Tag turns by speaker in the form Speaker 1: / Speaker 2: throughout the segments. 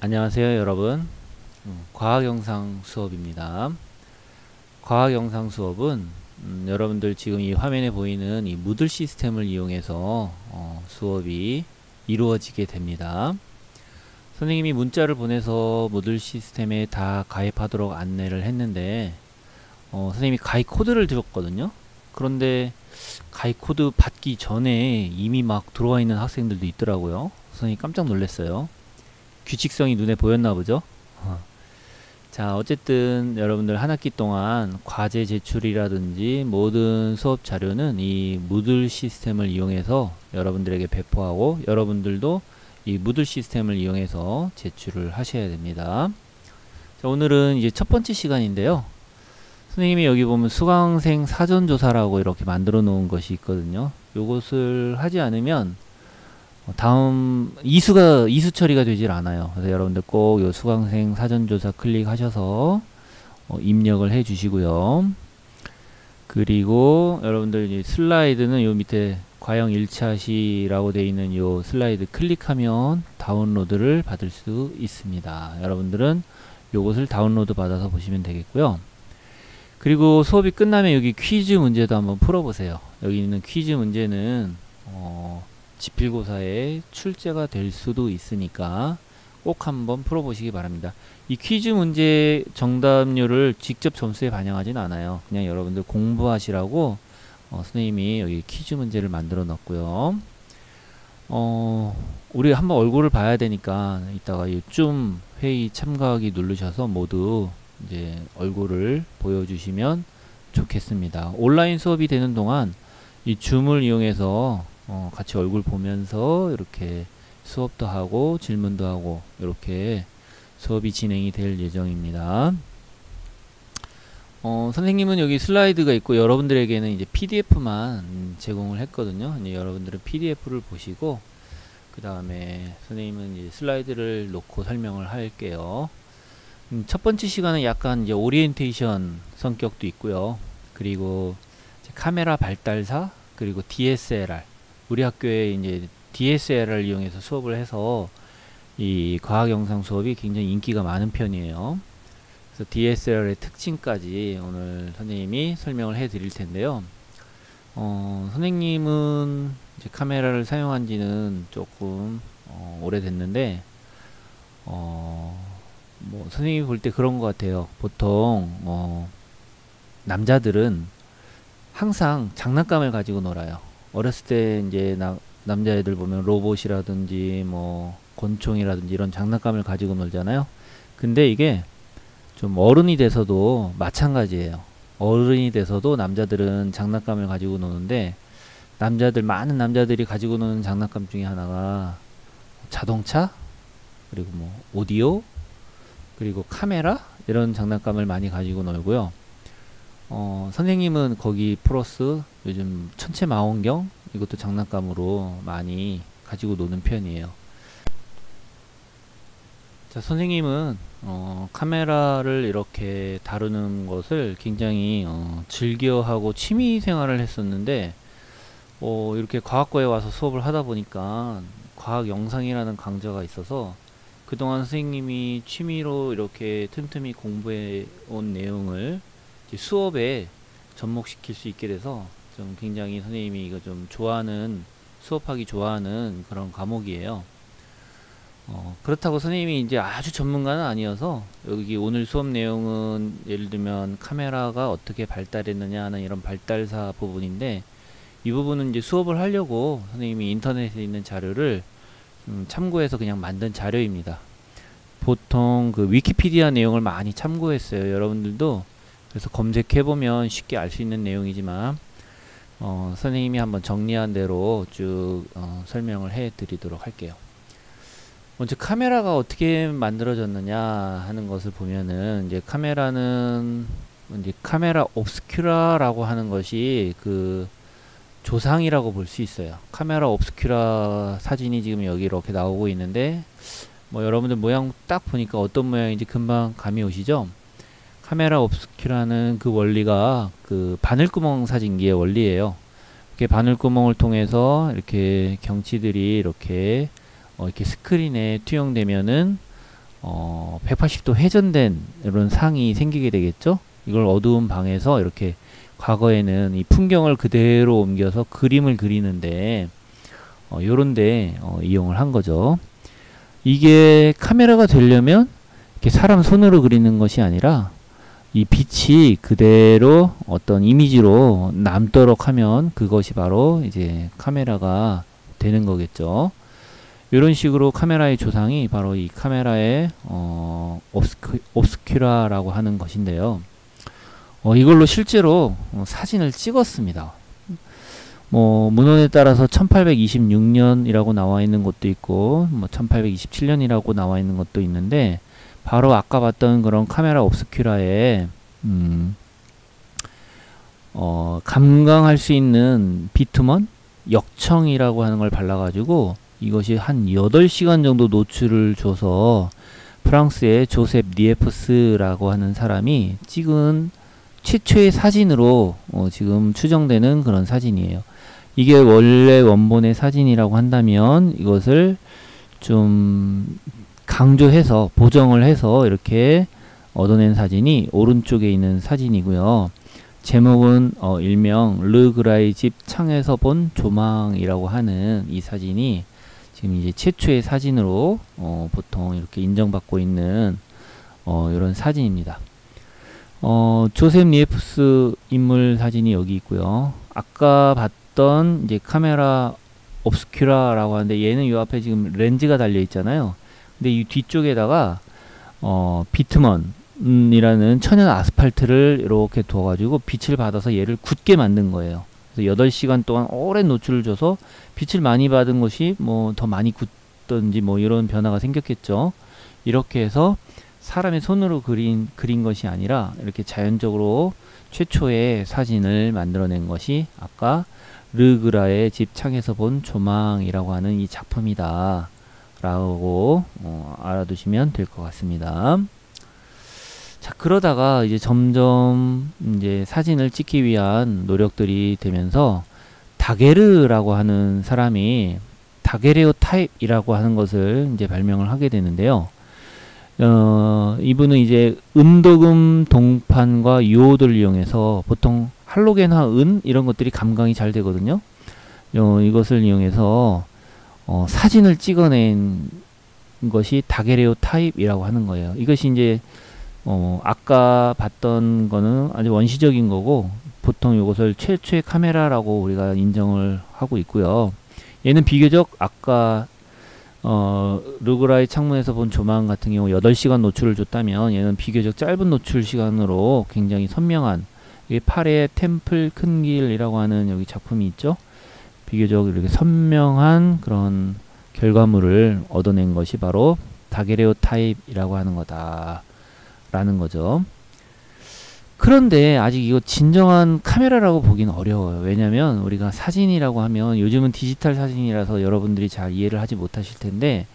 Speaker 1: 안녕하세요 여러분. 과학영상 수업입니다. 과학영상 수업은 여러분들 지금 이 화면에 보이는 이 무들 시스템을 이용해서 수업이 이루어지게 됩니다. 선생님이 문자를 보내서 무들 시스템에 다 가입하도록 안내를 했는데 선생님이 가입 코드를 드렸거든요. 그런데 가입 코드 받기 전에 이미 막 들어와 있는 학생들도 있더라고요. 선생님이 깜짝 놀랐어요. 규칙성이 눈에 보였나 보죠. 자, 어쨌든 여러분들 한 학기 동안 과제 제출이라든지 모든 수업 자료는 이 무들 시스템을 이용해서 여러분들에게 배포하고, 여러분들도 이 무들 시스템을 이용해서 제출을 하셔야 됩니다. 자, 오늘은 이제 첫 번째 시간인데요. 선생님이 여기 보면 수강생 사전조사라고 이렇게 만들어 놓은 것이 있거든요. 요것을 하지 않으면 다음 이수 처리가 되질 않아요. 그래서 여러분들 꼭 요 수강생 사전조사 클릭하셔서 입력을 해 주시고요. 그리고 여러분들 이 슬라이드는 요 밑에 과형 1차 시라고 되어 있는 요 슬라이드 클릭하면 다운로드를 받을 수 있습니다. 여러분들은 요것을 다운로드 받아서 보시면 되겠고요. 그리고 수업이 끝나면 여기 퀴즈 문제도 한번 풀어보세요. 여기 있는 퀴즈 문제는 지필고사에 출제가 될 수도 있으니까 꼭 한번 풀어보시기 바랍니다. 이 퀴즈 문제 정답률을 직접 점수에 반영하진 않아요. 그냥 여러분들 공부하시라고 선생님이 여기 퀴즈 문제를 만들어 놨고요. 우리 한번 얼굴을 봐야 되니까 이따가 이 줌 회의 참가하기 누르셔서 모두 이제 얼굴을 보여주시면 좋겠습니다. 온라인 수업이 되는 동안 이 줌을 이용해서 같이 얼굴 보면서 이렇게 수업도 하고 질문도 하고 이렇게 수업이 진행이 될 예정입니다. 선생님은 여기 슬라이드가 있고 여러분들에게는 이제 PDF만 제공을 했거든요. 이제 여러분들은 PDF를 보시고 그 다음에 선생님은 이제 슬라이드를 놓고 설명을 할게요. 첫 번째 시간은 약간 이제 오리엔테이션 성격도 있고요. 그리고 카메라 발달사 그리고 DSLR, 우리 학교에 이제 DSLR을 이용해서 수업을 해서 이 과학 영상 수업이 굉장히 인기가 많은 편이에요. 그래서 DSLR의 특징까지 오늘 선생님이 설명을 해 드릴 텐데요. 선생님은 이제 카메라를 사용한 지는 조금 오래됐는데 뭐 선생님이 볼 때 그런 것 같아요. 보통 남자들은 항상 장난감을 가지고 놀아요. 어렸을 때 이제 남자애들 보면 로봇이라든지 뭐 권총이라든지 이런 장난감을 가지고 놀잖아요. 근데 이게 좀 어른이 돼서도 마찬가지예요. 어른이 돼서도 남자들은 장난감을 가지고 노는데 많은 남자들이 가지고 노는 장난감 중에 하나가 자동차, 그리고 뭐 오디오, 그리고 카메라 이런 장난감을 많이 가지고 놀고요. 선생님은 거기 플러스 요즘 천체 망원경 이것도 장난감으로 많이 가지고 노는 편이에요. 자, 선생님은 카메라를 이렇게 다루는 것을 굉장히 즐겨하고 취미 생활을 했었는데 이렇게 과학과에 와서 수업을 하다 보니까 과학 영상이라는 강좌가 있어서 그동안 선생님이 취미로 이렇게 틈틈이 공부해 온 내용을 수업에 접목시킬 수 있게 돼서 좀 굉장히 선생님이 이거 좀 좋아하는, 수업하기 좋아하는 그런 과목이에요. 그렇다고 선생님이 이제 아주 전문가는 아니어서 여기 오늘 수업 내용은 예를 들면 카메라가 어떻게 발달했느냐 하는 이런 발달사 부분인데, 이 부분은 이제 수업을 하려고 선생님이 인터넷에 있는 자료를 참고해서 그냥 만든 자료입니다. 보통 그 위키피디아 내용을 많이 참고했어요. 여러분들도 그래서 검색해보면 쉽게 알 수 있는 내용이지만 선생님이 한번 정리한 대로 쭉 설명을 해 드리도록 할게요. 먼저 카메라가 어떻게 만들어졌느냐 하는 것을 보면은 이제 카메라는 이제 카메라 옵스큐라라고 하는 것이 그 조상이라고 볼 수 있어요. 카메라 옵스큐라 사진이 지금 여기 이렇게 나오고 있는데 뭐 여러분들 모양 딱 보니까 어떤 모양인지 금방 감이 오시죠? 카메라 옵스큐라는 그 원리가 그 바늘구멍 사진기의 원리예요. 이렇게 바늘구멍을 통해서 이렇게 경치들이 이렇게 스크린에 투영되면은 180도 회전된 이런 상이 생기게 되겠죠. 이걸 어두운 방에서 이렇게 과거에는 이 풍경을 그대로 옮겨서 그림을 그리는데 요런데 이용을 한 거죠. 이게 카메라가 되려면 이렇게 사람 손으로 그리는 것이 아니라 이 빛이 그대로 어떤 이미지로 남도록 하면 그것이 바로 이제 카메라가 되는 거겠죠. 이런 식으로 카메라의 조상이 바로 이 카메라의 옵스큐라라고 하는 것인데요. 이걸로 실제로 사진을 찍었습니다. 문헌에 따라서 1826년이라고 나와 있는 것도 있고 1827년이라고 나와 있는 것도 있는데, 바로 아까 봤던 그런 카메라 옵스큐라에 감광할 수 있는 비투먼 역청이라고 하는 걸 발라가지고 이것이 한 8시간 정도 노출을 줘서 프랑스의 조셉 니에프스라고 하는 사람이 찍은 최초의 사진으로 지금 추정되는 그런 사진이에요. 이게 원래 원본의 사진이라고 한다면 이것을 좀 강조해서 보정을 해서 이렇게 얻어낸 사진이 오른쪽에 있는 사진이고요. 제목은 일명 르그라의 집 창에서 본 조망이라고 하는 이 사진이 지금 이제 최초의 사진으로 보통 이렇게 인정받고 있는 이런 사진입니다. 조셉 니에프스 인물 사진이 여기 있고요. 아까 봤던 이제 카메라 옵스큐라라고 하는데, 얘는 요 앞에 지금 렌즈가 달려 있잖아요. 근데 이 뒤쪽에다가 비트먼이라는 천연 아스팔트를 이렇게 두어가지고 빛을 받아서 얘를 굳게 만든 거예요. 그래서 8시간 동안 오랜 노출을 줘서 빛을 많이 받은 것이 더 많이 굳던지 이런 변화가 생겼겠죠. 이렇게 해서 사람의 손으로 그린 것이 아니라 이렇게 자연적으로 최초의 사진을 만들어낸 것이 아까 르그라의 집 창에서 본 조망이라고 하는 이 작품이다 라고 알아두시면 될 것 같습니다. 자, 그러다가 이제 점점 이제 사진을 찍기 위한 노력들이 되면서 다게르라고 하는 사람이 다게레오타입이라고 하는 것을 이제 발명을 하게 되는데요. 이분은 이제 은도금 동판과 유호도를 이용해서, 보통 할로겐화 은 이런 것들이 감광이 잘 되거든요. 이것을 이용해서 사진을 찍어낸 것이 다게레오타입이라고 하는 거예요. 이것이 이제 아까 봤던 거는 아주 원시적인 거고, 보통 이것을 최초의 카메라라고 우리가 인정을 하고 있고요. 얘는 비교적 아까 르그라의 창문에서 본 조망 같은 경우 8시간 노출을 줬다면, 얘는 비교적 짧은 노출 시간으로 굉장히 선명한, 이게 팔의 템플 큰 길이라고 하는 여기 작품이 있죠. 비교적 이렇게 선명한 그런 결과물을 얻어낸 것이 바로 다게레오타입이라고 하는 거다 라는 거죠. 그런데 아직 이거 진정한 카메라라고 보기는 어려워요. 왜냐면 우리가 사진이라고 하면, 요즘은 디지털 사진이라서 여러분들이 잘 이해를 하지 못하실 텐데,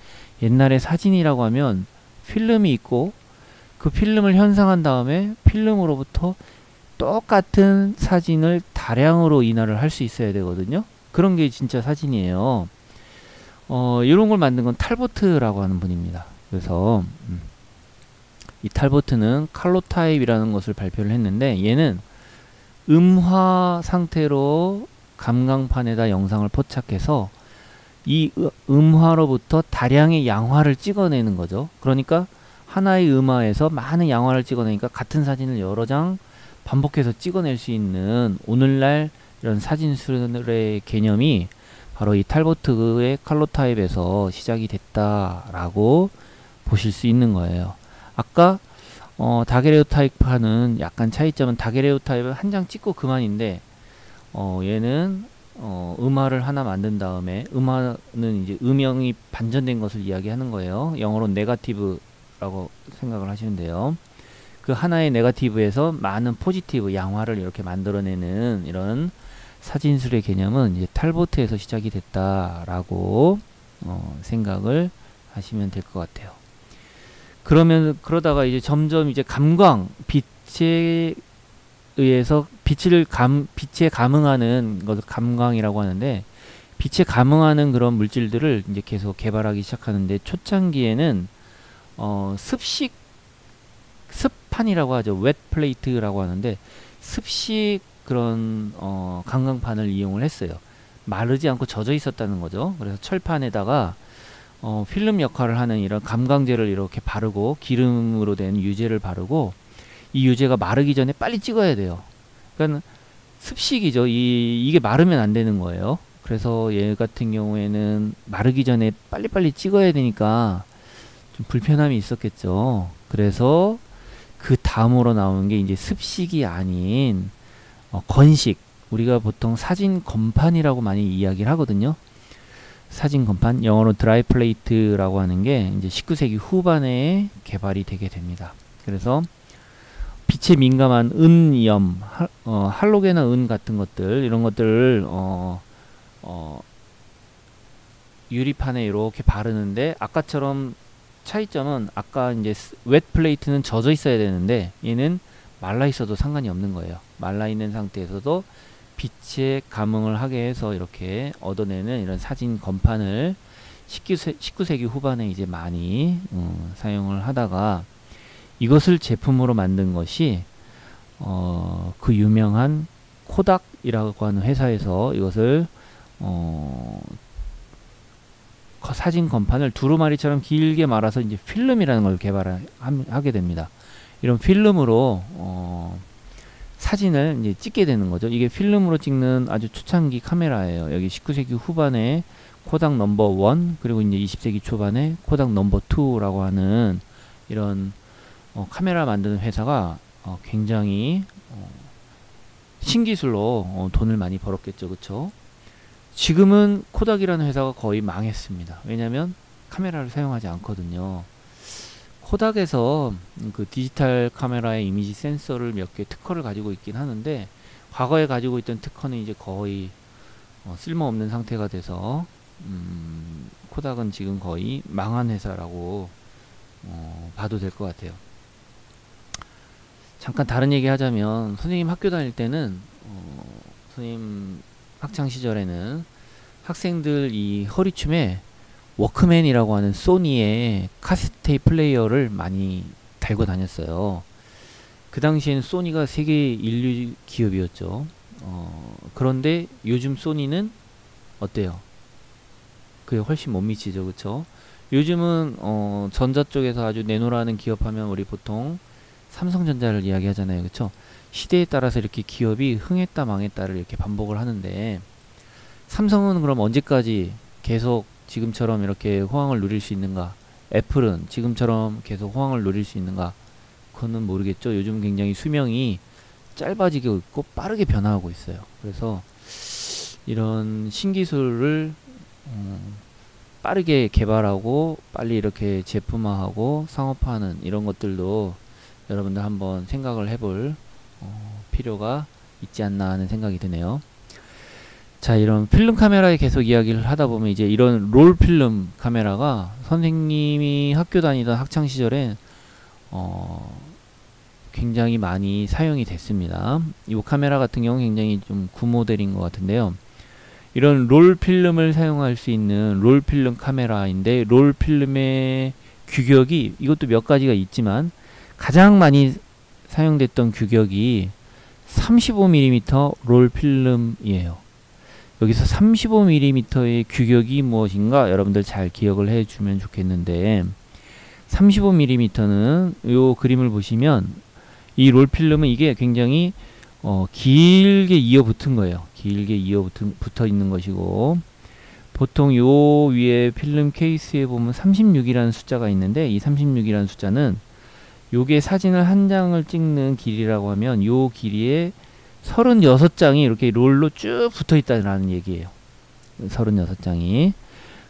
Speaker 1: 옛날에 사진이라고 하면 필름이 있고 그 필름을 현상한 다음에 필름으로부터 똑같은 사진을 다량으로 인화를 할 수 있어야 되거든요. 그런 게 진짜 사진이에요. 이런 걸 만든 건 탈보트라고 하는 분입니다. 그래서 이 탈보트는 칼로타입이라는 것을 발표를 했는데, 얘는 음화 상태로 감광판에다 영상을 포착해서 이 음화로부터 다량의 양화를 찍어내는 거죠. 그러니까 하나의 음화에서 많은 양화를 찍어내니까 같은 사진을 여러 장 반복해서 찍어낼 수 있는 오늘날 이런 사진술의 개념이 바로 이 탈보트의 칼로타입에서 시작이 됐다라고 보실 수 있는 거예요. 아까 다게레오타입과는 약간 차이점은, 다게레오타입은 한 장 찍고 그만인데, 얘는 음화를 하나 만든 다음에, 음화는 이제 음영이 반전된 것을 이야기하는 거예요. 영어로 네거티브라고 생각을 하시면 돼요. 그 하나의 네거티브에서 많은 포지티브 양화를 이렇게 만들어내는 이런 사진술의 개념은 이제 탈보트에서 시작이 됐다라고 생각을 하시면 될 것 같아요. 그러다가 이제 점점 이제 감광, 빛에 의해서 빛에 감응하는 것을 감광이라고 하는데, 빛에 감응하는 그런 물질들을 이제 계속 개발하기 시작하는데, 초창기에는 습판이라고 하죠. 웻 플레이트라고 하는데 습식 그런 강강판을 이용을 했어요. 마르지 않고 젖어 있었다는 거죠. 그래서 철판에다가 필름 역할을 하는 이런 감강제를 이렇게 바르고 기름으로 된 유제를 바르고 이 유제가 마르기 전에 빨리 찍어야 돼요. 그러니까 습식이죠. 이게 마르면 안 되는 거예요. 그래서 얘 같은 경우에는 마르기 전에 빨리빨리 찍어야 되니까 좀 불편함이 있었겠죠. 그래서 그 다음으로 나오는 게 이제 습식이 아닌 건식. 우리가 보통 사진 건판이라고 많이 이야기를 하거든요. 사진 건판, 영어로 드라이 플레이트라고 하는 게 이제 19세기 후반에 개발이 되게 됩니다. 그래서 빛에 민감한 은염, 할로겐화 은 같은 것들, 이런 것들을 유리판에 이렇게 바르는데, 아까처럼 차이점은 아까 이제 웻 플레이트는 젖어 있어야 되는데 얘는 말라 있어도 상관이 없는 거예요. 말라 있는 상태에서도 빛에 감응을 하게 해서 이렇게 얻어내는 이런 사진 건판을 19세기 후반에 이제 많이 사용을 하다가 이것을 제품으로 만든 것이 그 유명한 코닥이라고 하는 회사에서 이것을 사진 건판을 두루마리처럼 길게 말아서 이제 필름이라는 걸 개발하게 됩니다. 이런 필름으로 사진을 이제 찍게 되는 거죠. 이게 필름으로 찍는 아주 초창기 카메라예요. 여기 19세기 후반에 코닥 넘버 1 그리고 이제 20세기 초반에 코닥 넘버 2라고 하는 이런 카메라 만드는 회사가 굉장히 신기술로 돈을 많이 벌었겠죠. 그쵸? 지금은 코닥이라는 회사가 거의 망했습니다. 왜냐면 카메라를 사용하지 않거든요. 코닥에서 그 디지털 카메라의 이미지 센서를 몇 개 특허를 가지고 있긴 하는데 과거에 가지고 있던 특허는 이제 거의 쓸모없는 상태가 돼서 코닥은 지금 거의 망한 회사라고 봐도 될 것 같아요. 잠깐 다른 얘기 하자면 선생님 학교 다닐 때는 선생님 학창 시절에는 학생들 이 허리춤에 워크맨이라고 하는 소니의 카세트 플레이어를 많이 달고 다녔어요. 그 당시에는 소니가 세계 인류 기업이었죠. 그런데 요즘 소니는 어때요? 그게 훨씬 못 미치죠. 그쵸? 요즘은 전자 쪽에서 아주 내놓으라는 기업하면 우리 보통 삼성전자를 이야기하잖아요. 그쵸? 시대에 따라서 이렇게 기업이 흥했다 망했다를 이렇게 반복을 하는데 삼성은 그럼 언제까지 계속 지금처럼 이렇게 호황을 누릴 수 있는가? 애플은 지금처럼 계속 호황을 누릴 수 있는가? 그거는 모르겠죠. 요즘 굉장히 수명이 짧아지고 있고 빠르게 변화하고 있어요. 그래서 이런 신기술을 빠르게 개발하고 빨리 이렇게 제품화하고 상업화하는 이런 것들도 여러분들 한번 생각을 해볼 필요가 있지 않나 하는 생각이 드네요. 자, 이런 필름 카메라에 계속 이야기를 하다 보면 이제 이런 롤 필름 카메라가 선생님이 학교 다니던 학창 시절에 굉장히 많이 사용이 됐습니다. 이 카메라 같은 경우는 굉장히 좀 구모델인 것 같은데요. 이런 롤 필름을 사용할 수 있는 롤 필름 카메라인데 롤 필름의 규격이 이것도 몇 가지가 있지만 가장 많이 사용됐던 규격이 35mm 롤 필름이에요. 여기서 35mm의 규격이 무엇인가 여러분들 잘 기억을 해주면 좋겠는데 35mm는 요 그림을 보시면 이 롤 필름은 이게 굉장히 길게 이어 붙은 거예요. 길게 이어 붙어 있는 것이고 보통 요 위에 필름 케이스에 보면 36이라는 숫자가 있는데 이 36이라는 숫자는 요게 사진을 한 장을 찍는 길이라고 하면 요 길이에 36장이 이렇게 롤로 쭉 붙어 있다는 얘기예요. 36장이.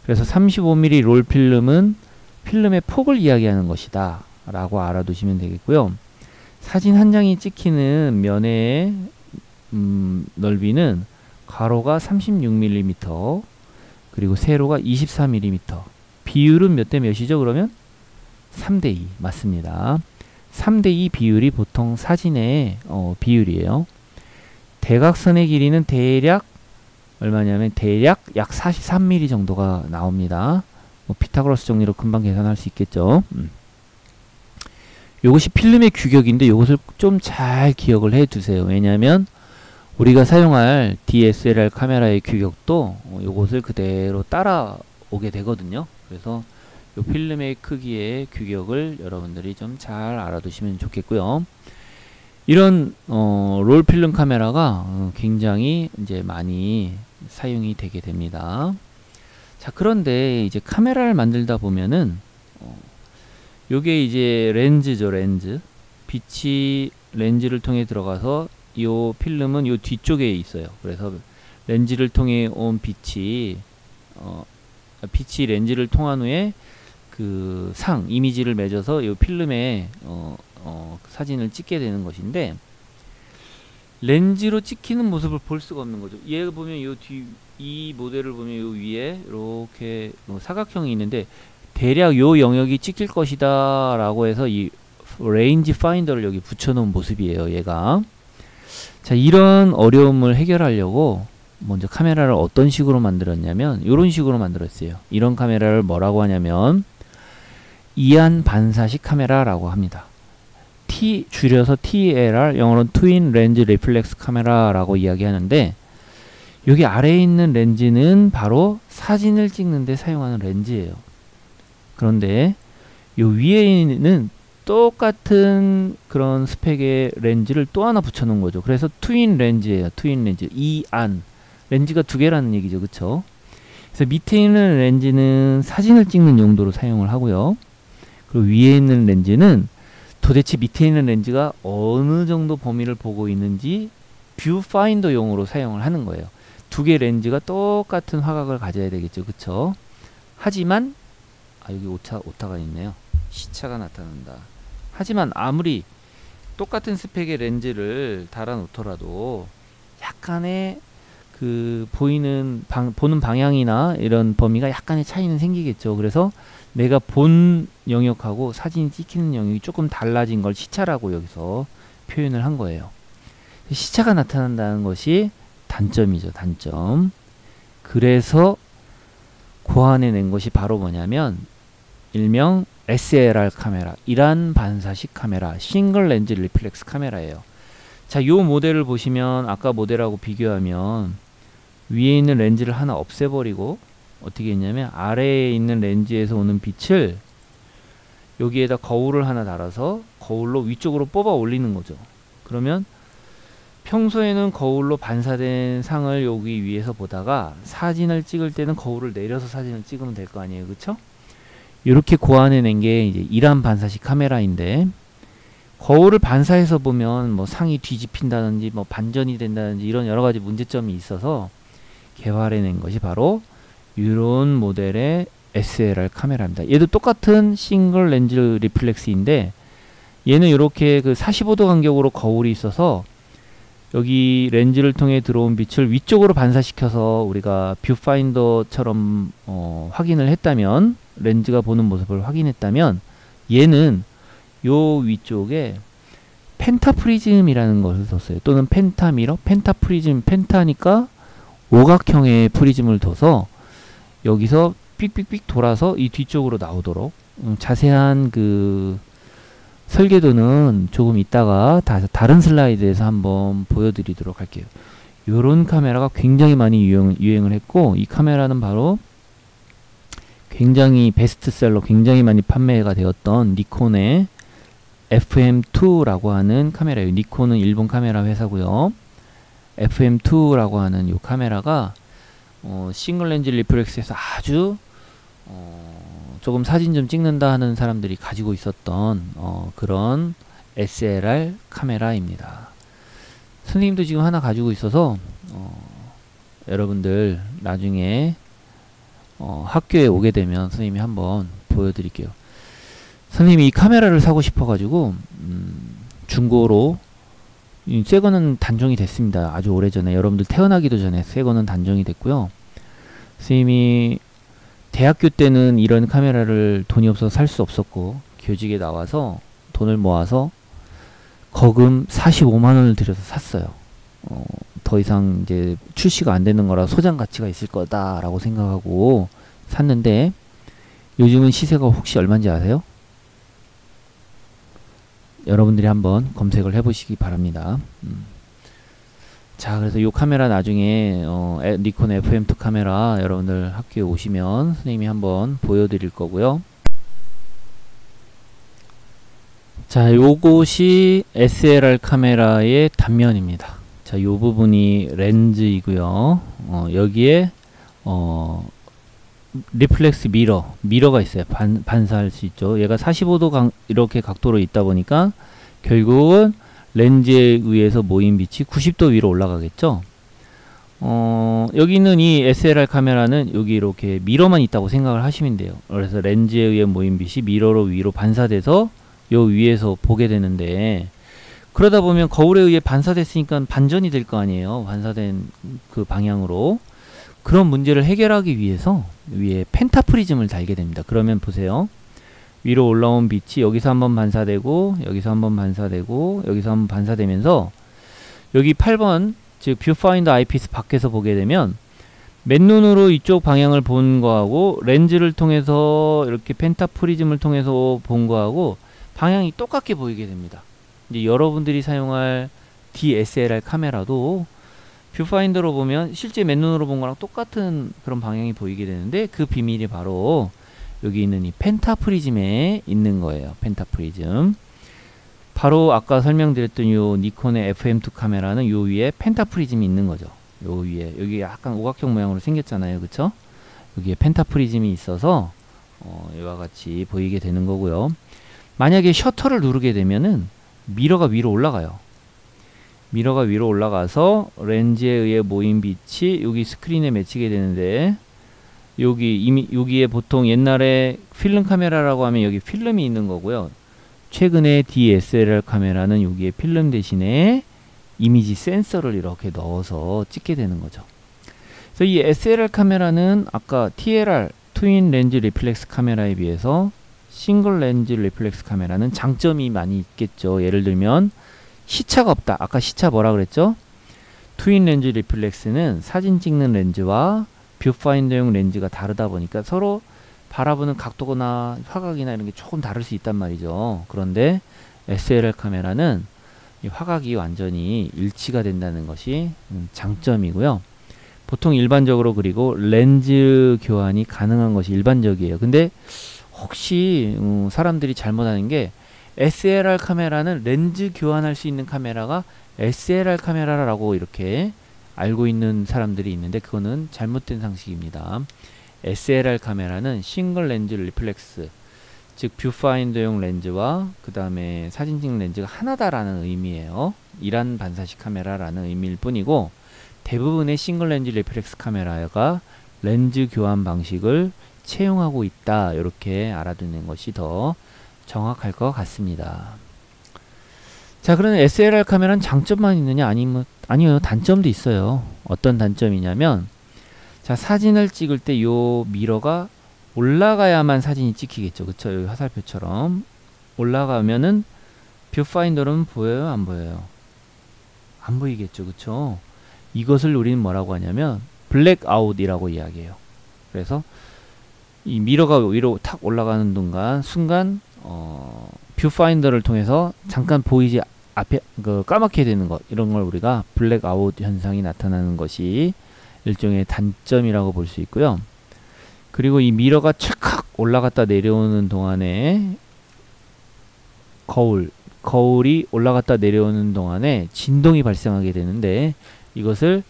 Speaker 1: 그래서 35mm 롤 필름은 필름의 폭을 이야기하는 것이다 라고 알아두시면 되겠고요. 사진 한 장이 찍히는 면의 넓이는 가로가 36mm 그리고 세로가 24mm. 비율은 몇 대 몇이죠? 그러면 3대2 맞습니다. 3대2 비율이 보통 사진의 비율이에요. 대각선의 길이는 대략 얼마냐면 대략 약 43mm 정도가 나옵니다. 피타고라스 정리로 금방 계산할 수 있겠죠. 요것이 필름의 규격인데 요것을 좀 잘 기억을 해 두세요. 왜냐하면 우리가 사용할 DSLR 카메라의 규격도 요것을 그대로 따라오게 되거든요. 그래서 요 필름의 크기의 규격을 여러분들이 좀 잘 알아두시면 좋겠고요. 이런 롤 필름 카메라가 굉장히 이제 많이 사용이 되게 됩니다. 자, 그런데 이제 카메라를 만들다 보면은 요게 이제 렌즈죠, 렌즈. 빛이 렌즈를 통해 들어가서 요 필름은 요 뒤쪽에 있어요. 그래서 렌즈를 통해 온 빛이 빛이 렌즈를 통한 후에 그 이미지를 맺어서 요 필름에 사진을 찍게 되는 것인데, 렌즈로 찍히는 모습을 볼 수가 없는 거죠. 얘 보면 이 모델을 보면 요 위에 이렇게 사각형이 있는데 대략 요 영역이 찍힐 것이다 라고 해서 이 레인지 파인더를 여기 붙여놓은 모습이에요, 얘가. 자, 이런 어려움을 해결하려고 먼저 카메라를 어떤 식으로 만들었냐면 이런 식으로 만들었어요. 이런 카메라를 뭐라고 하냐면 이안 반사식 카메라라고 합니다. 줄여서 TLR, 영어로는 트윈 렌즈 리플렉스 카메라라고 이야기하는데, 여기 아래에 있는 렌즈는 바로 사진을 찍는데 사용하는 렌즈예요. 그런데 요 위에는 똑같은 그런 스펙의 렌즈를 또 하나 붙여놓은 거죠. 그래서 트윈 렌즈예요. 트윈 렌즈. 이안 렌즈가 두 개라는 얘기죠, 그쵸? 그래서 밑에 있는 렌즈는 사진을 찍는 용도로 사용을 하고요. 그리고 위에 있는 렌즈는 도대체 밑에 있는 렌즈가 어느 정도 범위를 보고 있는지 뷰파인더 용으로 사용을 하는 거예요. 두 개 렌즈가 똑같은 화각을 가져야 되겠죠, 그쵸? 하지만 여기 오타가 있네요. 시차가 나타난다. 하지만 아무리 똑같은 스펙의 렌즈를 달아 놓더라도 약간의 그 보는 방향이나 이런 범위가 약간의 차이는 생기겠죠. 그래서 내가 본 영역하고 사진이 찍히는 영역이 조금 달라진 걸 시차라고 여기서 표현을 한 거예요. 시차가 나타난다는 것이 단점이죠, 단점. 그래서 고안해낸 것이 바로 뭐냐면 일명 SLR 카메라, 이란 반사식 카메라, 싱글 렌즈 리플렉스 카메라예요. 자, 요 모델을 보시면 아까 모델하고 비교하면 위에 있는 렌즈를 하나 없애버리고 어떻게 했냐면 아래에 있는 렌즈에서 오는 빛을 여기에다 거울을 하나 달아서 거울로 위쪽으로 뽑아 올리는 거죠. 그러면 평소에는 거울로 반사된 상을 여기 위에서 보다가 사진을 찍을 때는 거울을 내려서 사진을 찍으면 될 거 아니에요, 그쵸? 이렇게 고안해낸 게 이제 이란 반사식 카메라인데, 거울을 반사해서 보면 뭐 상이 뒤집힌다든지 뭐 반전이 된다든지 이런 여러 가지 문제점이 있어서 개발해낸 것이 바로 이런 모델의 SLR 카메라입니다. 얘도 똑같은 싱글 렌즈 리플렉스인데 얘는 이렇게 그 45도 간격으로 거울이 있어서 여기 렌즈를 통해 들어온 빛을 위쪽으로 반사시켜서 우리가 뷰파인더처럼 확인을 했다면, 렌즈가 보는 모습을 확인했다면, 얘는 요 위쪽에 펜타프리즘이라는 것을 뒀어요. 또는 펜타미러, 펜타프리즘, 펜타니까 오각형의 프리즘을 둬서 여기서 삑삑삑 돌아서 이 뒤쪽으로 나오도록, 자세한 그 설계도는 조금 이따가 다른 슬라이드에서 한번 보여드리도록 할게요. 요런 카메라가 굉장히 많이 유행을 했고, 이 카메라는 바로 굉장히 베스트셀러, 굉장히 많이 판매가 되었던 니콘의 FM2라고 하는 카메라예요. 니콘은 일본 카메라 회사고요. FM2라고 하는 이 카메라가 싱글 렌즈 리플렉스에서 아주 조금 사진 좀 찍는다 하는 사람들이 가지고 있었던 그런 SLR 카메라입니다. 선생님도 지금 하나 가지고 있어서 여러분들 나중에 학교에 오게 되면 선생님이 한번 보여드릴게요. 선생님이 이 카메라를 사고 싶어 가지고 중고로, 새거는 단종이 됐습니다. 아주 오래전에, 여러분들 태어나기도 전에 새거는 단종이 됐고요. 선생님이 대학교 때는 이런 카메라를 돈이 없어서 살 수 없었고, 교직에 나와서 돈을 모아서 거금 45만원을 들여서 샀어요. 더 이상 이제 출시가 안 되는 거라 소장 가치가 있을 거다라고 생각하고 샀는데, 요즘은 시세가 혹시 얼마인지 아세요? 여러분들이 한번 검색을 해 보시기 바랍니다. 자, 그래서 이 카메라 나중에 니콘 FM2 카메라 여러분들 학교에 오시면 선생님이 한번 보여드릴 거고요. 자, 요것이 SLR 카메라의 단면입니다. 자, 요 부분이 렌즈이고요. 여기에 리플렉스 미러가 있어요. 반사할 수 있죠. 얘가 45도 이렇게 각도로 있다 보니까 결국은 렌즈에 의해서 모인 빛이 90도 위로 올라가겠죠. 여기 있는 이 SLR 카메라는 여기 이렇게 미러만 있다고 생각을 하시면 돼요. 그래서 렌즈에 의해 모인 빛이 미러로 위로 반사돼서 요 위에서 보게 되는데, 그러다 보면 거울에 의해 반사됐으니까 반전이 될 거 아니에요. 반사된 그 방향으로. 그런 문제를 해결하기 위해서 위에 펜타프리즘을 달게 됩니다. 그러면 보세요. 위로 올라온 빛이 여기서 한번 반사되고, 여기서 한번 반사되고, 여기서 한번 반사되면서, 여기 8번 즉 뷰파인더 아이피스 밖에서 보게 되면 맨눈으로 이쪽 방향을 본 거하고 렌즈를 통해서 이렇게 펜타프리즘을 통해서 본 거하고 방향이 똑같게 보이게 됩니다. 이제 여러분들이 사용할 DSLR 카메라도 뷰파인더로 보면 실제 맨눈으로 본 거랑 똑같은 그런 방향이 보이게 되는데, 그 비밀이 바로 여기 있는 이 펜타프리즘에 있는 거예요. 펜타프리즘. 바로 아까 설명드렸던 요 니콘의 FM2 카메라는 요 위에 펜타프리즘이 있는 거죠. 요 위에 여기 약간 오각형 모양으로 생겼잖아요. 그쵸? 여기에 펜타프리즘이 있어서 이와 같이 보이게 되는 거고요. 만약에 셔터를 누르게 되면은 미러가 위로 올라가요. 미러가 위로 올라가서 렌즈에 의해 모인 빛이 여기 스크린에 맺히게 되는데, 여기에 보통 옛날에 필름 카메라라고 하면 여기 필름이 있는 거고요. 최근에 DSLR 카메라는 여기에 필름 대신에 이미지 센서를 이렇게 넣어서 찍게 되는 거죠. 그래서 이 SLR 카메라는 아까 TLR 트윈 렌즈 리플렉스 카메라에 비해서 싱글 렌즈 리플렉스 카메라는 장점이 많이 있겠죠. 예를 들면 시차가 없다. 아까 시차 뭐라 그랬죠? 트윈 렌즈 리플렉스는 사진 찍는 렌즈와 뷰파인더용 렌즈가 다르다 보니까 서로 바라보는 각도나 화각이나 이런 게 조금 다를 수 있단 말이죠. 그런데 SLR 카메라는 이 화각이 완전히 일치가 된다는 것이 장점이고요. 보통 일반적으로 그리고 렌즈 교환이 가능한 것이 일반적이에요. 근데 혹시 사람들이 잘못하는 게 SLR 카메라는 렌즈 교환할 수 있는 카메라가 SLR 카메라라고 이렇게 알고 있는 사람들이 있는데, 그거는 잘못된 상식입니다. SLR 카메라는 싱글 렌즈 리플렉스, 즉 뷰파인더용 렌즈와 그 다음에 사진 찍는 렌즈가 하나다라는 의미예요. 이란 반사식 카메라라는 의미일 뿐이고, 대부분의 싱글 렌즈 리플렉스 카메라가 렌즈 교환 방식을 채용하고 있다. 이렇게 알아두는 것이 더 정확할 것 같습니다. 자, 그러면 SLR 카메라는 장점만 있느냐? 아니요, 단점도 있어요. 어떤 단점이냐면, 자, 사진을 찍을 때 요 미러가 올라가야만 사진이 찍히겠죠. 그쵸? 여기 화살표처럼 올라가면은 뷰파인더는 보여요? 안 보여요? 안 보이겠죠. 그쵸? 이것을 우리는 뭐라고 하냐면 블랙아웃이라고 이야기해요. 그래서 이 미러가 위로 탁 올라가는 순간 뷰파인더를 통해서 잠깐 보이지 앞에 까맣게 되는 것, 이런 걸 우리가 블랙아웃 현상이 나타나는 것이 일종의 단점이라고 볼 수 있고요. 그리고 이 미러가 찰칵 올라갔다 내려오는 동안에 거울이 올라갔다 내려오는 동안에 진동이 발생하게 되는데, 이것을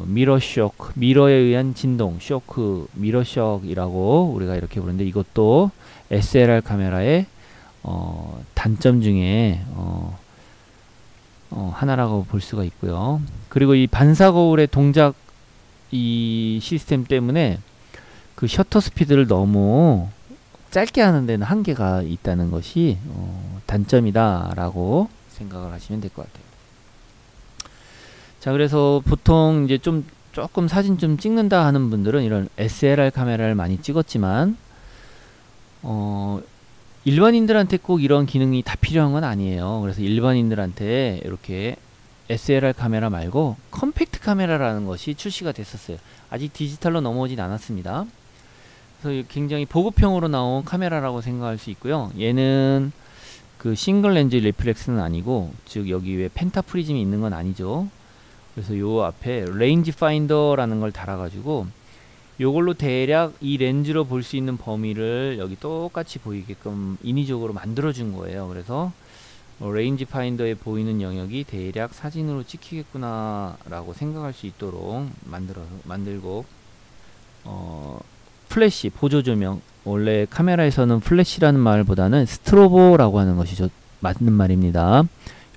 Speaker 1: 미러 쇼크, 미러에 의한 진동, 쇼크, 미러 쇼크이라고 우리가 이렇게 부르는데, 이것도 SLR 카메라의 단점 중에 하나라고 볼 수가 있고요. 그리고 이 반사 거울의 동작 이 시스템 때문에 그 셔터 스피드를 너무 짧게 하는 데는 한계가 있다는 것이 단점이다 라고 생각을 하시면 될 것 같아요. 자, 그래서 보통 이제 조금 사진 좀 찍는다 하는 분들은 이런 SLR 카메라를 많이 찍었지만 일반인들한테 꼭 이런 기능이 다 필요한 건 아니에요. 그래서 일반인들한테 이렇게 SLR 카메라 말고 컴팩트 카메라라는 것이 출시가 됐었어요. 아직 디지털로 넘어오진 않았습니다. 그래서 굉장히 보급형으로 나온 카메라라고 생각할 수 있고요. 얘는 그 싱글 렌즈 리플렉스는 아니고, 즉 여기 왜 펜타프리즘이 있는 건 아니죠. 그래서 요 앞에 레인지 파인더라는 걸 달아가지고 요걸로 대략 이 렌즈로 볼 수 있는 범위를 여기 똑같이 보이게끔 인위적으로 만들어 준 거예요. 그래서 레인지 파인더에 보이는 영역이 대략 사진으로 찍히겠구나 라고 생각할 수 있도록 만들고, 플래시, 보조조명, 원래 카메라에서는 플래시라는 말보다는 스트로보라고 하는 것이 맞는 말입니다.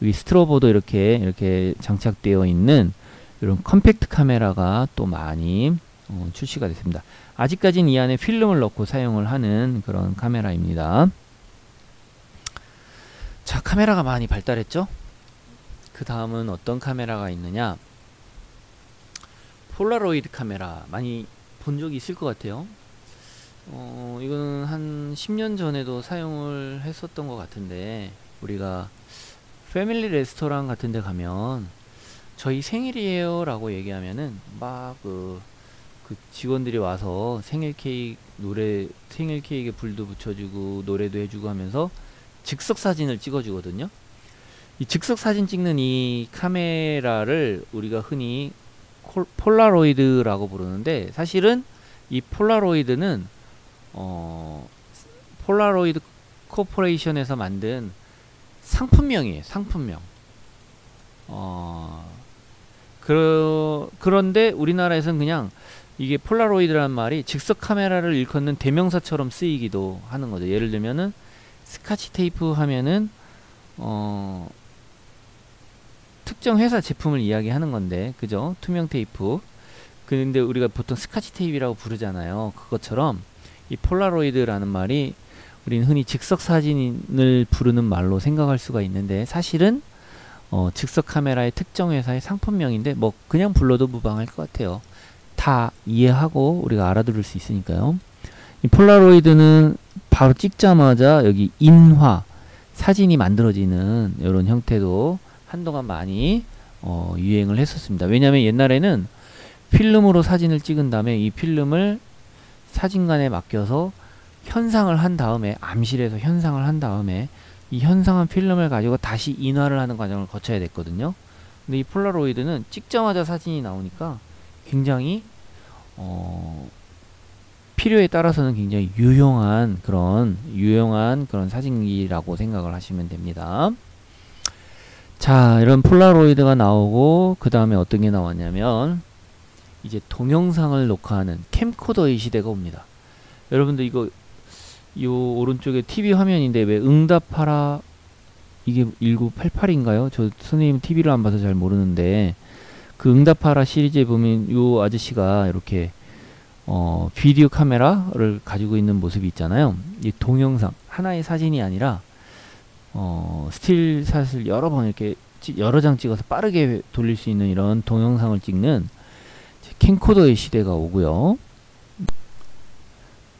Speaker 1: 여기 스트로보도 이렇게 장착되어 있는 이런 컴팩트 카메라가 또 많이 출시가 됐습니다. 아직까지는 이 안에 필름을 넣고 사용을 하는 그런 카메라입니다. 자, 카메라가 많이 발달했죠? 그 다음은 어떤 카메라가 있느냐? 폴라로이드 카메라 많이 본 적이 있을 것 같아요. 이거는 한 10년 전에도 사용을 했었던 것 같은데, 우리가 패밀리 레스토랑 같은 데 가면 저희 생일이에요 라고 얘기하면은 막 그 직원들이 와서 생일 케이크에 불도 붙여주고 노래도 해주고 하면서 즉석 사진을 찍어주거든요. 이 즉석 사진 찍는 이 카메라를 우리가 흔히 폴라로이드라고 부르는데, 사실은 이 폴라로이드는 폴라로이드 코퍼레이션에서 만든 상품명이에요. 상품명. 그런데 우리나라에서는 그냥 이게 폴라로이드라는 말이 즉석 카메라를 일컫는 대명사처럼 쓰이기도 하는 거죠. 예를 들면은 스카치 테이프 하면은 특정 회사 제품을 이야기하는 건데, 그죠? 투명 테이프. 근데 우리가 보통 스카치 테이프라고 부르잖아요. 그것처럼 이 폴라로이드라는 말이 우리는 흔히 즉석 사진을 부르는 말로 생각할 수가 있는데, 사실은 즉석 카메라의 특정 회사의 상품명인데 뭐 그냥 불러도 무방할 것 같아요. 다 이해하고 우리가 알아들을 수 있으니까요. 이 폴라로이드는 바로 찍자마자 여기 인화, 사진이 만들어지는 이런 형태도 한동안 많이 유행을 했었습니다. 왜냐하면 옛날에는 필름으로 사진을 찍은 다음에 이 필름을 사진관에 맡겨서 현상을 한 다음에, 암실에서 현상을 한 다음에 이 현상한 필름을 가지고 다시 인화를 하는 과정을 거쳐야 됐거든요. 근데 이 폴라로이드는 찍자마자 사진이 나오니까 굉장히 필요에 따라서는 굉장히 유용한 그런 사진기라고 생각을 하시면 됩니다. 자, 이런 폴라로이드가 나오고 그 다음에 어떤 게 나왔냐면 이제 동영상을 녹화하는 캠코더의 시대가 옵니다. 여러분들 이거 요 오른쪽에 TV 화면인데 왜 응답하라, 이게 1988인가요? 저 선생님 TV를 안 봐서 잘 모르는데, 그 응답하라 시리즈에 보면 요 아저씨가 이렇게 비디오 카메라를 가지고 있는 모습이 있잖아요. 이 동영상, 하나의 사진이 아니라 스틸샷을 여러 번 이렇게 여러 장 찍어서 빠르게 돌릴 수 있는 이런 동영상을 찍는 캠코더의 시대가 오고요.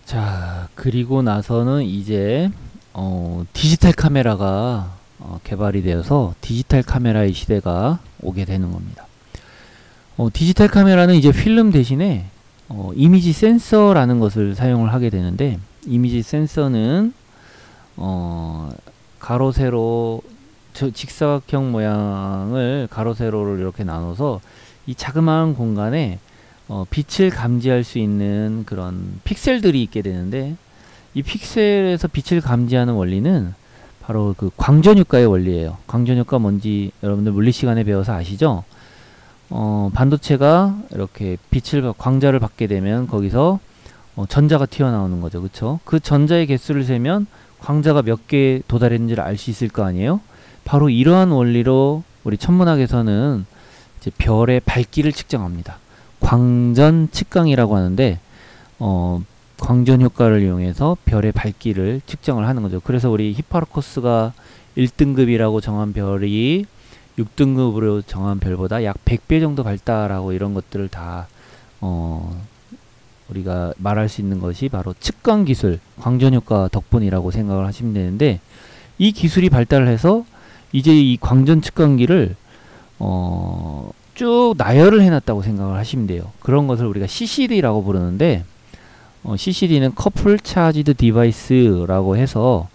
Speaker 1: 자, 그리고 나서는 이제 디지털 카메라가 개발이 되어서 디지털 카메라의 시대가 오게 되는 겁니다. 디지털 카메라는 이제 필름 대신에 이미지 센서라는 것을 사용을 하게 되는데, 이미지 센서는 가로 세로 직사각형 모양을 가로 세로를 이렇게 나눠서 이 자그마한 공간에 빛을 감지할 수 있는 그런 픽셀들이 있게 되는데, 이 픽셀에서 빛을 감지하는 원리는 바로 그 광전효과의 원리예요. 광전효과 뭔지 여러분들 물리 시간에 배워서 아시죠? 반도체가 이렇게 광자를 받게 되면 거기서 전자가 튀어나오는 거죠. 그쵸? 그 전자의 개수를 세면 광자가 몇 개 도달했는지를 알 수 있을 거 아니에요? 바로 이러한 원리로 우리 천문학에서는 이제 별의 밝기를 측정합니다. 광전 측광이라고 하는데, 광전 효과를 이용해서 별의 밝기를 측정을 하는 거죠. 그래서 우리 히파르코스가 1등급이라고 정한 별이 6등급으로 정한 별보다 약 100배 정도 밝다라고, 이런 것들을 다 우리가 말할 수 있는 것이 바로 측광 기술, 광전 효과 덕분이라고 생각을 하시면 되는데, 이 기술이 발달을 해서 이제 이 광전 측광기를 쭉 나열을 해놨다고 생각을 하시면 돼요. 그런 것을 우리가 CCD라고 부르는데, CCD는 커플 차지드 디바이스라고 해서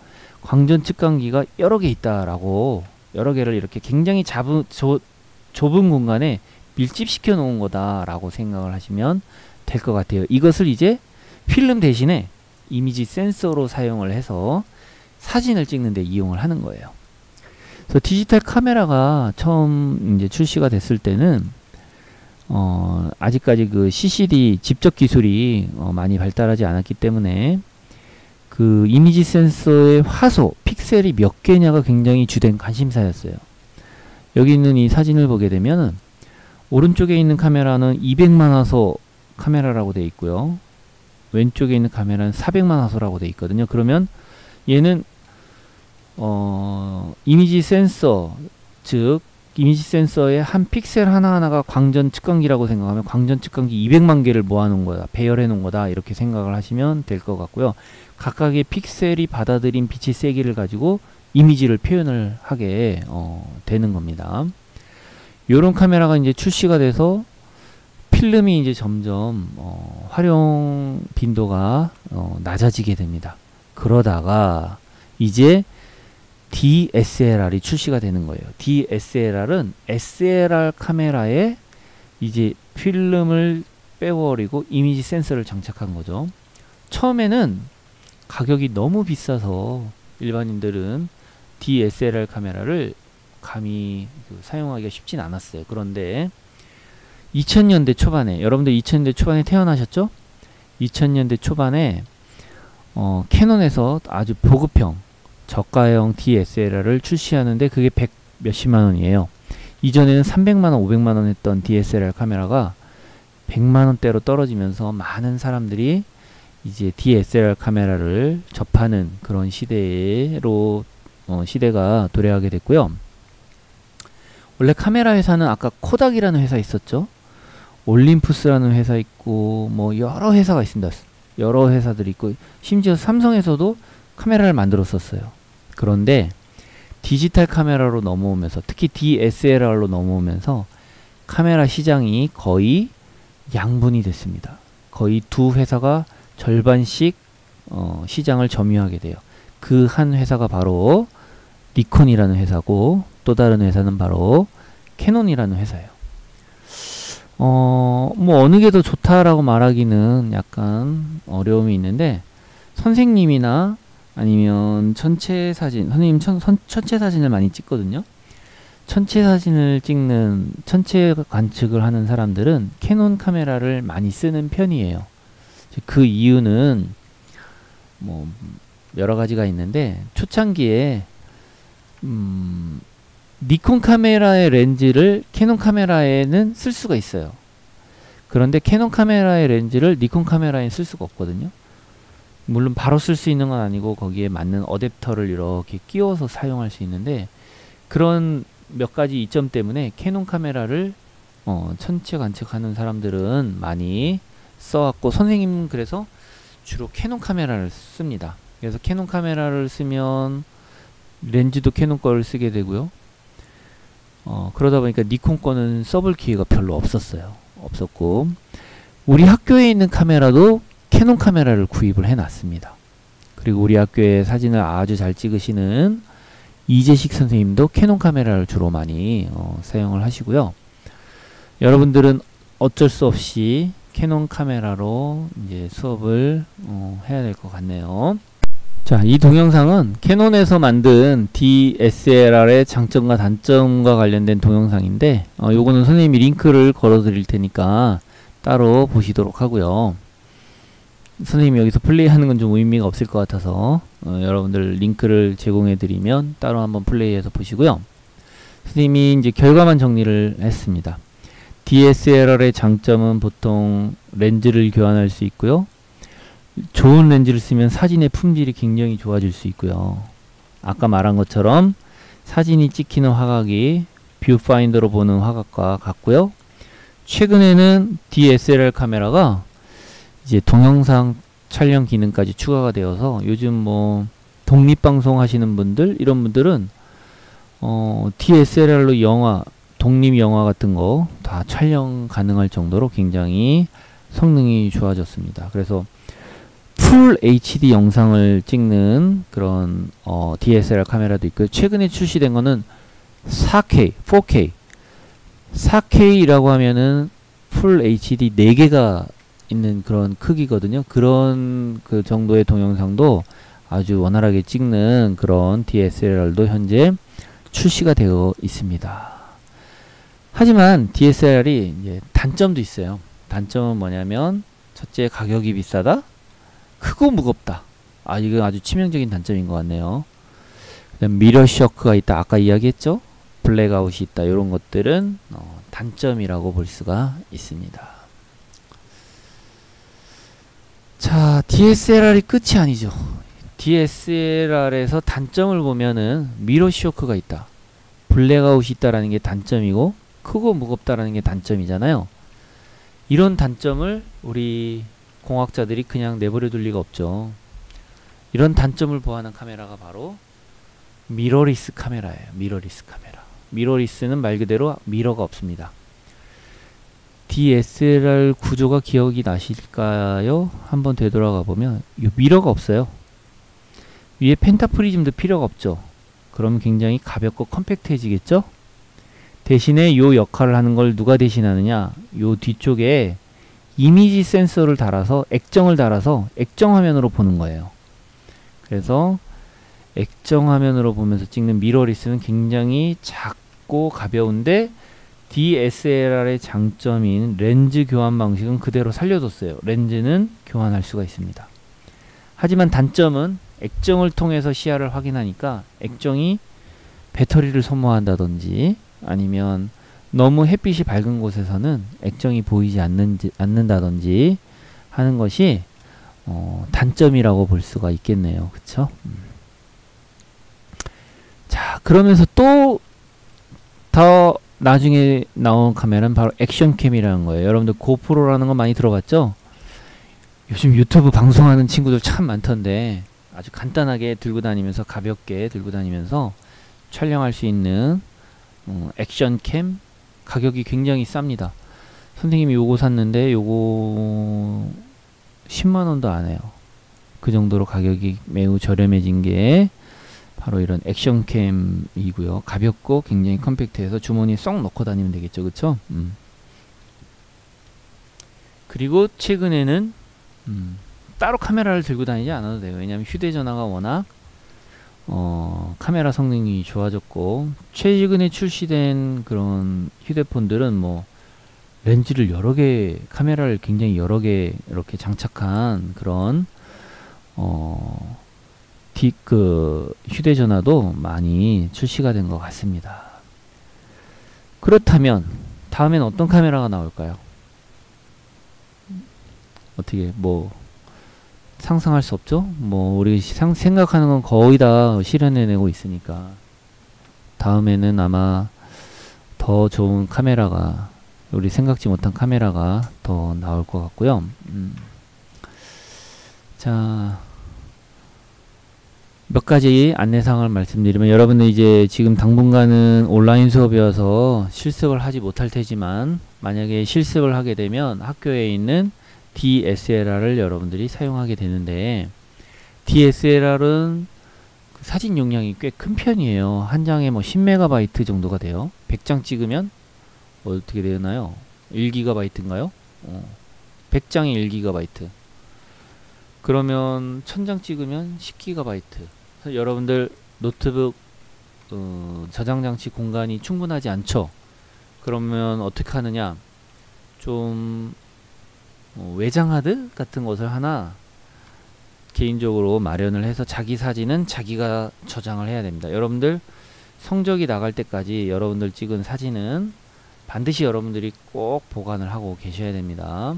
Speaker 1: 광전 측광기가 여러 개 있다라고, 여러 개를 이렇게 굉장히 좁은 공간에 밀집시켜 놓은 거다라고 생각을 하시면 될 것 같아요. 이것을 이제 필름 대신에 이미지 센서로 사용을 해서 사진을 찍는 데 이용을 하는 거예요. 그래서 디지털 카메라가 처음 이제 출시가 됐을 때는 아직까지 그 CCD 집적 기술이 많이 발달하지 않았기 때문에 그 이미지 센서의 화소, 픽셀이 몇 개냐가 굉장히 주된 관심사였어요. 여기 있는 이 사진을 보게 되면 오른쪽에 있는 카메라는 200만 화소 카메라라고 되어 있고요. 왼쪽에 있는 카메라는 400만 화소라고 되어 있거든요. 그러면 얘는 이미지 센서, 즉 이미지 센서의 한 픽셀 하나하나가 광전 측광기라고 생각하면 광전 측광기 200만 개를 모아놓은 거다, 배열해 놓은 거다, 이렇게 생각을 하시면 될 것 같고요. 각각의 픽셀이 받아들인 빛의 세기를 가지고 이미지를 표현을 하게 되는 겁니다. 요런 카메라가 이제 출시가 돼서 필름이 이제 점점 활용 빈도가 낮아지게 됩니다. 그러다가 이제 DSLR이 출시가 되는 거예요. DSLR은 SLR 카메라에 이제 필름을 빼버리고 이미지 센서를 장착한 거죠. 처음에는 가격이 너무 비싸서 일반인들은 DSLR 카메라를 감히 사용하기가 쉽진 않았어요. 그런데 2000년대 초반에, 여러분들 2000년대 초반에 태어나셨죠? 2000년대 초반에 캐논에서 아주 보급형 저가형 DSLR을 출시하는데 그게 100 몇십만 원이에요. 이전에는 300만원, 500만원 했던 DSLR 카메라가 100만원대로 떨어지면서 많은 사람들이 이제 DSLR 카메라를 접하는 그런 시대로 시대가 도래하게 됐고요. 원래 카메라 회사는 아까 코닥이라는 회사 있었죠. 올림푸스라는 회사 있고 뭐 여러 회사가 있습니다. 여러 회사들이 있고 심지어 삼성에서도 카메라를 만들었었어요. 그런데 디지털 카메라로 넘어오면서, 특히 DSLR로 넘어오면서 카메라 시장이 거의 양분이 됐습니다. 거의 두 회사가 절반씩 시장을 점유하게 돼요. 그 한 회사가 바로 니콘이라는 회사고, 또 다른 회사는 바로 캐논이라는 회사예요. 뭐 어느 게 더 좋다라고 말하기는 약간 어려움이 있는데, 선생님이나 아니면 전체 사진, 선생님 전체 사진을 많이 찍거든요. 전체 사진을 찍는, 전체 관측을 하는 사람들은 캐논 카메라를 많이 쓰는 편이에요. 그 이유는 뭐 여러 가지가 있는데, 초창기에 니콘 카메라의 렌즈를 캐논 카메라에는 쓸 수가 있어요. 그런데 캐논 카메라의 렌즈를 니콘 카메라에 쓸 수가 없거든요. 물론 바로 쓸 수 있는 건 아니고 거기에 맞는 어댑터를 이렇게 끼워서 사용할 수 있는데, 그런 몇 가지 이점 때문에 캐논 카메라를 천체 관측하는 사람들은 많이 써왔고, 선생님은 그래서 주로 캐논 카메라를 씁니다. 그래서 캐논 카메라를 쓰면 렌즈도 캐논 거를 쓰게 되고요. 그러다 보니까 니콘 거는 써볼 기회가 별로 없었고, 우리 학교에 있는 카메라도 캐논 카메라를 구입을 해놨습니다. 그리고 우리 학교에 사진을 아주 잘 찍으시는 이재식 선생님도 캐논 카메라를 주로 많이 사용을 하시고요. 여러분들은 어쩔 수 없이 캐논 카메라로 이제 수업을 해야 될 것 같네요. 자, 이 동영상은 캐논에서 만든 DSLR의 장점과 단점과 관련된 동영상인데, 요거는 선생님이 링크를 걸어 드릴 테니까 따로 보시도록 하고요. 선생님이 여기서 플레이하는 건 좀 의미가 없을 것 같아서 여러분들 링크를 제공해 드리면 따로 한번 플레이해서 보시고요. 선생님이 이제 결과만 정리를 했습니다. DSLR의 장점은 보통 렌즈를 교환할 수 있고요. 좋은 렌즈를 쓰면 사진의 품질이 굉장히 좋아질 수 있고요. 아까 말한 것처럼 사진이 찍히는 화각이 뷰파인더로 보는 화각과 같고요. 최근에는 DSLR 카메라가 이제 동영상 촬영 기능까지 추가가 되어서 요즘 뭐 독립방송 하시는 분들, 이런 분들은 DSLR로 영화, 독립 영화 같은 거 다 촬영 가능할 정도로 굉장히 성능이 좋아졌습니다. 그래서 풀 HD 영상을 찍는 그런 DSLR 카메라도 있고요. 최근에 출시된 거는 4K, 4K. 4K라고 하면은 풀 HD 4개가 있는 그런 크기거든요. 그런 그 정도의 동영상도 아주 원활하게 찍는 그런 DSLR도 현재 출시가 되어 있습니다. 하지만 DSLR이 이제 단점도 있어요. 단점은 뭐냐면 첫째, 가격이 비싸다. 크고 무겁다. 이거 아주 치명적인 단점인 것 같네요. 그다음 미러 쇼크가 있다. 아까 이야기했죠. 블랙아웃이 있다. 이런 것들은 단점이라고 볼 수가 있습니다. 자, DSLR이 끝이 아니죠. DSLR에서 단점을 보면은 미러 쇼크가 있다. 블랙아웃이 있다라는 게 단점이고 크고 무겁다라는 게 단점이잖아요. 이런 단점을 우리 공학자들이 그냥 내버려 둘 리가 없죠. 이런 단점을 보완한 카메라가 바로 미러리스 카메라예요. 미러리스 카메라. 미러리스는 말 그대로 미러가 없습니다. DSLR 구조가 기억이 나실까요? 한번 되돌아가 보면 이 미러가 없어요. 위에 펜타프리즘도 필요가 없죠. 그럼 굉장히 가볍고 컴팩트해지겠죠? 대신에 요 역할을 하는 걸 누가 대신하느냐? 요 뒤쪽에 이미지 센서를 달아서 액정을 달아서 액정 화면으로 보는 거예요. 그래서 액정 화면으로 보면서 찍는 미러리스는 굉장히 작고 가벼운데 DSLR의 장점인 렌즈 교환 방식은 그대로 살려뒀어요. 렌즈는 교환할 수가 있습니다. 하지만 단점은 액정을 통해서 시야를 확인하니까 액정이 배터리를 소모한다든지 아니면 너무 햇빛이 밝은 곳에서는 액정이 보이지 않는다든지 하는 것이 단점이라고 볼 수가 있겠네요. 그쵸? 자, 그러면서 또 더 나중에 나온 카메라는 바로 액션캠이라는 거예요. 여러분들 고프로라는 거 많이 들어봤죠? 요즘 유튜브 방송하는 친구들 참 많던데 아주 간단하게 들고 다니면서 가볍게 들고 다니면서 촬영할 수 있는 액션캠 가격이 굉장히 쌉니다. 선생님이 요거 샀는데 요거 10만원도 안 해요. 그 정도로 가격이 매우 저렴해진 게 바로 이런 액션캠이고요. 가볍고 굉장히 컴팩트해서 주머니에 쏙 넣고 다니면 되겠죠. 그쵸? 그리고 최근에는 따로 카메라를 들고 다니지 않아도 돼요. 왜냐하면 휴대전화가 워낙 카메라 성능이 좋아졌고 최근에 출시된 그런 휴대폰들은 뭐 렌즈를 여러 개, 카메라를 굉장히 여러 개 이렇게 장착한 그런 휴대전화도 많이 출시가 된 것 같습니다. 그렇다면 다음엔 어떤 카메라가 나올까요? 어떻게 뭐 상상할 수 없죠? 뭐 우리 생각하는 건 거의 다 실현해내고 있으니까 다음에는 아마 더 좋은 카메라가 우리 생각지 못한 카메라가 더 나올 것 같고요. 자, 몇 가지 안내사항을 말씀드리면 여러분들 이제 지금 당분간은 온라인 수업이어서 실습을 하지 못할 테지만 만약에 실습을 하게 되면 학교에 있는 DSLR을 여러분들이 사용하게 되는데 DSLR은 그 사진 용량이 꽤 큰 편이에요. 한 장에 뭐 10MB 정도가 돼요. 100장 찍으면 어떻게 되나요? 1GB인가요? 100장에 1GB. 그러면 1000장 찍으면 10GB. 그래서 여러분들 노트북 저장장치 공간이 충분하지 않죠? 그러면 어떻게 하느냐? 좀 외장하드 같은 것을 하나 개인적으로 마련을 해서 자기 사진은 자기가 저장을 해야 됩니다. 여러분들 성적이 나갈 때까지 여러분들 찍은 사진은 반드시 여러분들이 꼭 보관을 하고 계셔야 됩니다.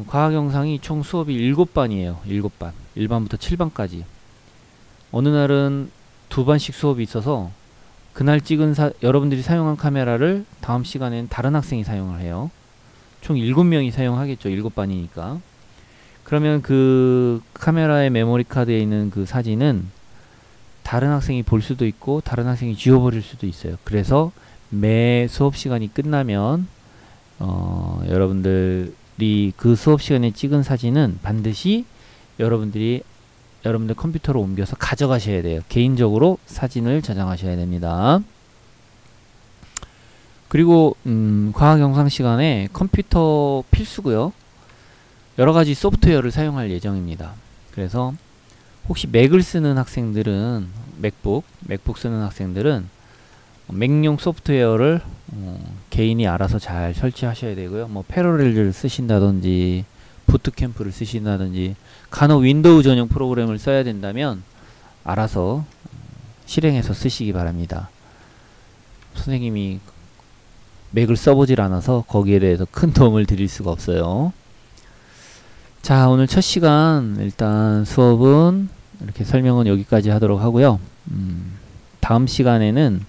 Speaker 1: 과학 영상이 총 수업이 7반이에요. 7반. 1반부터 7반까지. 어느 날은 2반씩 수업이 있어서 그날 찍은 여러분들이 사용한 카메라를 다음 시간엔 다른 학생이 사용을 해요. 총 7명이 사용하겠죠. 7반이니까. 그러면 그 카메라의 메모리 카드에 있는 그 사진은 다른 학생이 볼 수도 있고 다른 학생이 지워버릴 수도 있어요. 그래서 매 수업 시간이 끝나면 여러분들 그 수업 시간에 찍은 사진은 반드시 여러분들 컴퓨터로 옮겨서 가져가셔야 돼요. 개인적으로 사진을 저장하셔야 됩니다. 그리고 과학 영상 시간에 컴퓨터 필수고요. 여러가지 소프트웨어를 사용할 예정입니다. 그래서 혹시 맥을 쓰는 학생들은 맥북 쓰는 학생들은 맥용 소프트웨어를 개인이 알아서 잘 설치하셔야 되고요. 뭐 패러렐을 쓰신다든지 부트캠프를 쓰신다든지 간혹 윈도우 전용 프로그램을 써야 된다면 알아서 실행해서 쓰시기 바랍니다. 선생님이 맥을 써보질 않아서 거기에 대해서 큰 도움을 드릴 수가 없어요. 자, 오늘 첫 시간 일단 수업은 이렇게 설명은 여기까지 하도록 하고요. 다음 시간에는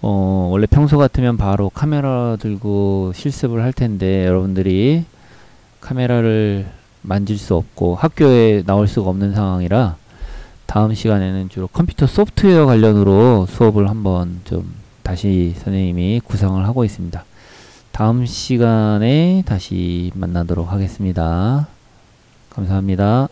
Speaker 1: 원래 평소 같으면 바로 카메라 들고 실습을 할 텐데 여러분들이 카메라를 만질 수 없고 학교에 나올 수가 없는 상황이라 다음 시간에는 주로 컴퓨터 소프트웨어 관련으로 수업을 한번 좀 다시 선생님이 구상을 하고 있습니다. 다음 시간에 다시 만나도록 하겠습니다. 감사합니다.